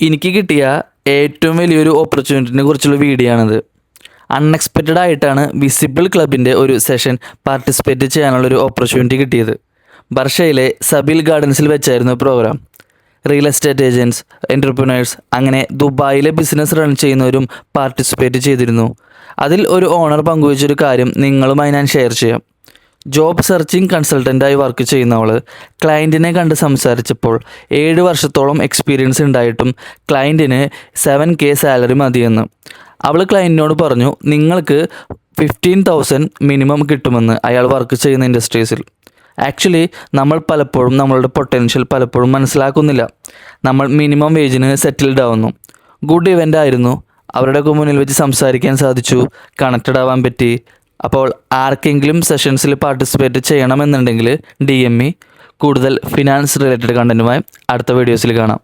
എനിക്ക് കിട്ടിയ ഏറ്റവും വലിയൊരു ഓപ്പർച്യൂണിറ്റിനെ കുറിച്ചുള്ള വീഡിയോ ആണിത്. അൺഎക്സ്പെക്റ്റഡ് ആയിട്ടാണ് വിസിബിൾ ക്ലബിൻ്റെ ഒരു സെഷൻ പാർട്ടിസിപ്പേറ്റ് ചെയ്യാനുള്ളൊരു ഓപ്പർച്യൂണിറ്റി കിട്ടിയത്. ബർഷയിലെ സബീൽ ഗാർഡൻസിൽ വെച്ചായിരുന്നു program. Real estate agents, entrepreneurs, അങ്ങനെ ദുബായിലെ ബിസിനസ് റൺ ചെയ്യുന്നവരും പാർട്ടിസിപ്പേറ്റ് ചെയ്തിരുന്നു. അതിൽ ഒരു ഓണർ പങ്കുവച്ചൊരു കാര്യം നിങ്ങളുമായി ഞാൻ ഷെയർ ചെയ്യാം. ജോബ് സെർച്ചിങ് കൺസൾട്ടൻ്റായി വർക്ക് ചെയ്യുന്നവൾ ക്ലയൻറ്റിനെ കണ്ട് സംസാരിച്ചപ്പോൾ 7 വർഷത്തോളം എക്സ്പീരിയൻസ് ഉണ്ടായിട്ടും ക്ലയൻറ്റിന് 7K സാലറി മതിയെന്ന്. അവൾ ക്ലയൻറ്റിനോട് പറഞ്ഞു, നിങ്ങൾക്ക് 15,000 മിനിമം കിട്ടുമെന്ന് അയാൾ വർക്ക് ചെയ്യുന്ന ഇൻഡസ്ട്രീസിൽ. ആക്ച്വലി നമ്മൾ പലപ്പോഴും നമ്മളുടെ പൊട്ടൻഷ്യൽ പലപ്പോഴും മനസ്സിലാക്കുന്നില്ല. നമ്മൾ മിനിമം വേജിന് സെറ്റിൽഡ് ആവുന്നു. ഗുഡ് ഇവൻ്റ് ആയിരുന്നു. അവരുടെയൊക്കെ മുന്നിൽ വെച്ച് സംസാരിക്കാൻ സാധിച്ചു, കണക്റ്റഡ് ആവാൻ പറ്റി. അപ്പോൾ ആർക്കെങ്കിലും സെഷൻസിൽ പാർട്ടിസിപ്പേറ്റ് ചെയ്യണമെന്നുണ്ടെങ്കിൽ DM me. കൂടുതൽ ഫിനാൻസ് റിലേറ്റഡ് കണ്ടൻറ്റുമായി അടുത്ത വീഡിയോസിൽ കാണാം.